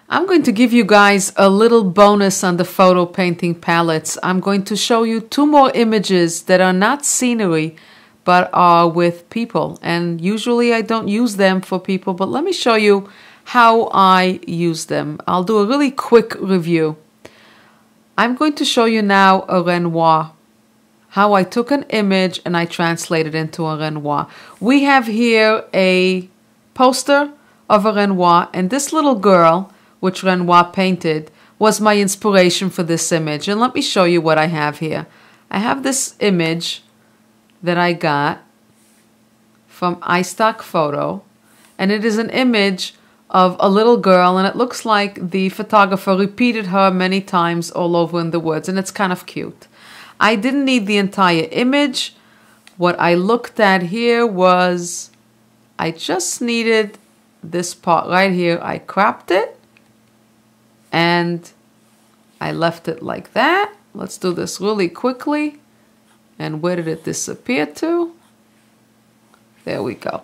I'm going to give you guys a little bonus on the photo painting palettes. I'm going to show you two more images that are not scenery, but are with people. And usually I don't use them for people, but let me show you how I use them. I'll do a really quick review. I'm going to show you now a Renoir, how I took an image and I translated it into a Renoir. We have here a poster of a Renoir, and this little girl, which Renoir painted, was my inspiration for this image. And let me show you what I have here. I have this image that I got from iStock Photo, and it is an image of a little girl, and it looks like the photographer repeated her many times all over in the woods, and it's kind of cute. I didn't need the entire image. What I looked at here was I just needed this part right here. I cropped it and I left it like that. Let's do this really quickly. And where did it disappear to? There we go.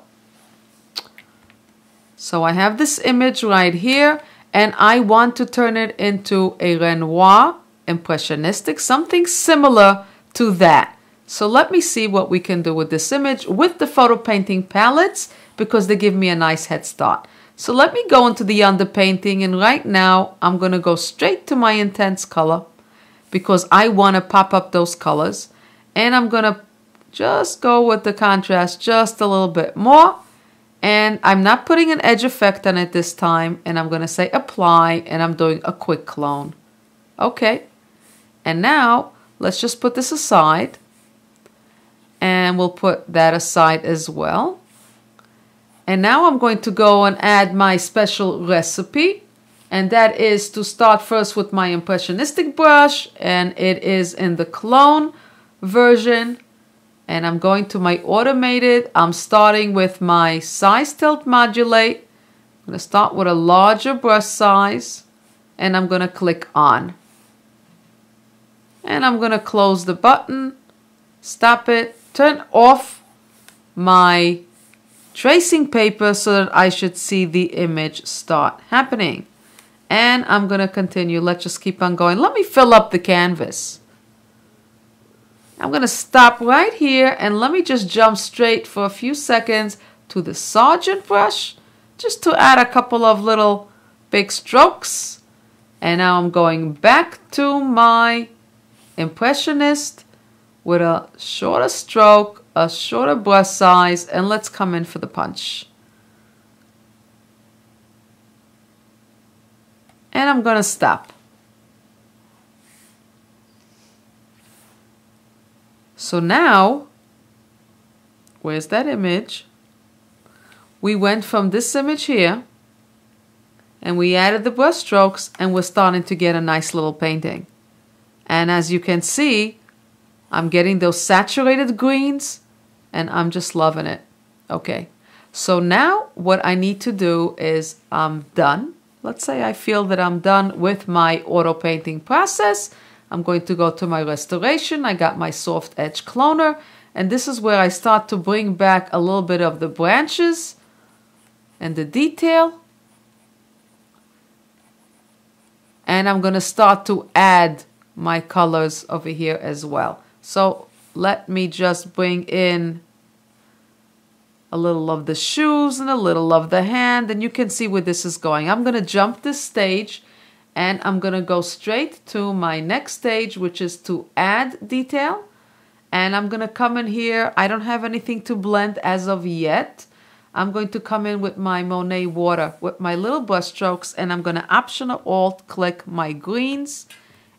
So I have this image right here, and I want to turn it into a Renoir impressionistic, something similar to that. So let me see what we can do with this image with the photo painting palettes, because they give me a nice head start. So let me go into the underpainting, and right now I'm going to go straight to my intense color because I want to pop up those colors, and I'm going to just go with the contrast just a little bit more. And I'm not putting an edge effect on it this time, and I'm going to say apply, and I'm doing a quick clone. Okay, and now let's just put this aside, and we'll put that aside as well. And now I'm going to go and add my special recipe, and that is to start first with my impressionistic brush, and it is in the clone version. And I'm going to my automated. I'm starting with my size tilt modulate. I'm going to start with a larger brush size, and I'm going to click on. And I'm going to close the button, stop it, turn off my tracing paper so that I should see the image start happening. And I'm going to continue. Let's just keep on going. Let me fill up the canvas. I'm going to stop right here, and let me just jump straight for a few seconds to the Sergeant brush just to add a couple of little big strokes. And now I'm going back to my Impressionist with a shorter stroke, a shorter brush size, and let's come in for the punch. And I'm going to stop. So now, where's that image? We went from this image here, and we added the brush strokes, and we're starting to get a nice little painting. And as you can see, I'm getting those saturated greens, and I'm just loving it. Okay, so now what I need to do is I'm done. Let's say I feel that I'm done with my auto painting process. I'm going to go to my restoration. I got my soft edge cloner, and this is where I start to bring back a little bit of the branches and the detail. And I'm going to start to add my colors over here as well. So let me just bring in a little of the shoes and a little of the hand, and you can see where this is going. I'm going to jump this stage, and I'm going to go straight to my next stage, which is to add detail. And I'm going to come in here. I don't have anything to blend as of yet. I'm going to come in with my Monet water with my little brush strokes, and I'm going to Optional Alt click my greens,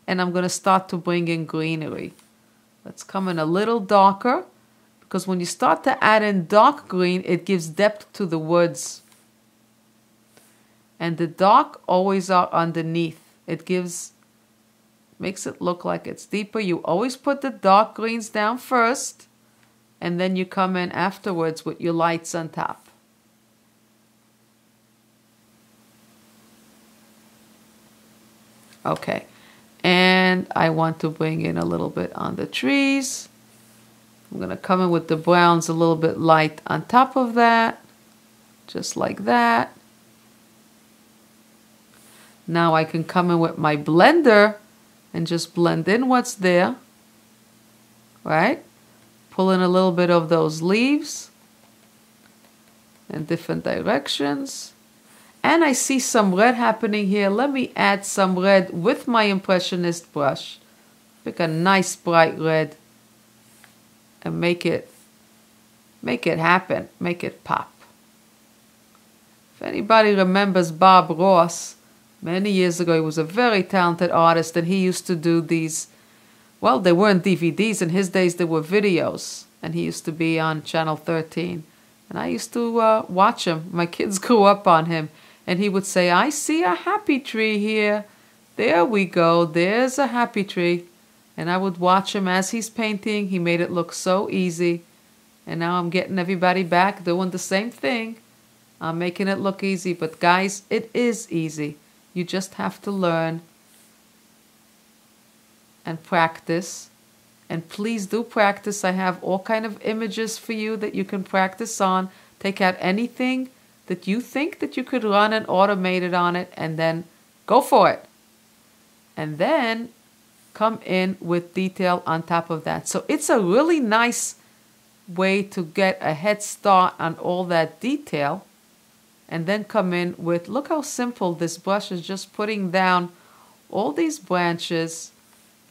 and I'm going to start to bring in greenery. Let's come in a little darker, because when you start to add in dark green, it gives depth to the woods. And the dark always are underneath. It makes it look like it's deeper. You always put the dark greens down first, and then you come in afterwards with your lights on top. Okay, and I want to bring in a little bit on the trees. I'm going to come in with the browns a little bit light on top of that, just like that. Now I can come in with my blender and just blend in what's there, right? Pull in a little bit of those leaves in different directions. And I see some red happening here. Let me add some red with my Impressionist brush. Pick a nice bright red and make it happen, make it pop. If anybody remembers Bob Ross, many years ago, he was a very talented artist, and he used to do these, well, they weren't DVDs. In his days, they were videos, and he used to be on Channel 13. And I used to watch him. My kids grew up on him. And he would say, I see a happy tree here. There we go. There's a happy tree. And I would watch him as he's painting. He made it look so easy. And now I'm getting everybody back doing the same thing. I'm making it look easy. But guys, it is easy. You just have to learn and practice. And please do practice. I have all kind of images for you that you can practice on. Take out anything that you think that you could run and automate it on it, and then go for it. And then come in with detail on top of that. So it's a really nice way to get a head start on all that detail, and then come in with, look how simple this brush is, just putting down all these branches.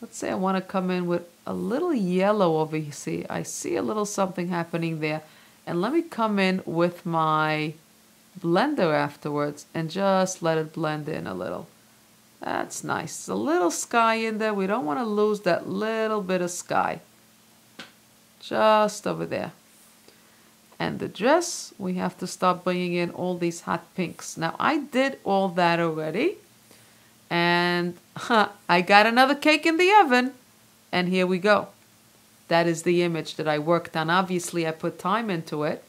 Let's say I want to come in with a little yellow over here. See, I see a little something happening there. And let me come in with my blender afterwards and just let it blend in a little. That's nice. There's a little sky in there. We don't want to lose that little bit of sky. Just over there. And the dress, we have to start bringing in all these hot pinks. Now, I did all that already. And I got another cake in the oven. And here we go. That is the image that I worked on. Obviously, I put time into it.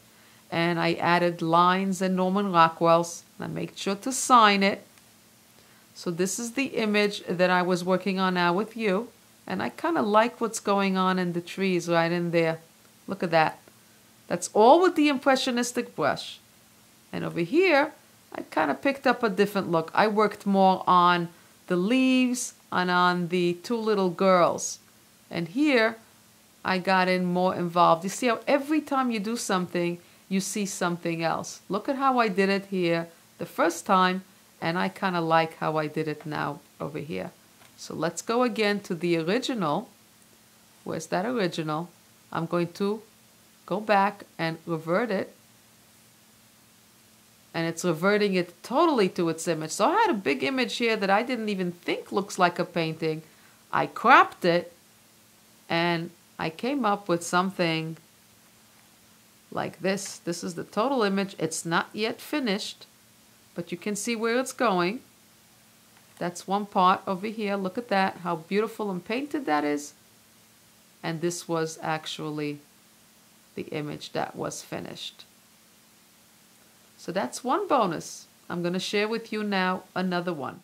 And I added lines and Norman Rockwell's. And I made sure to sign it. So this is the image that I was working on now with you. And I kind of like what's going on in the trees right in there. Look at that. That's all with the Impressionistic brush. And over here, I kind of picked up a different look. I worked more on the leaves and on the two little girls. And here, I got in more involved. You see how every time you do something, you see something else. Look at how I did it here the first time, and I kind of like how I did it now over here. So let's go again to the original. Where's that original? I'm going to go back and revert it. And it's reverting it totally to its image. So I had a big image here that I didn't even think looks like a painting. I cropped it, and I came up with something like this. This is the total image. It's not yet finished, but you can see where it's going. That's one part over here. Look at that, how beautiful and painted that is. And this was actually the image that was finished. So that's one bonus. I'm going to share with you now another one.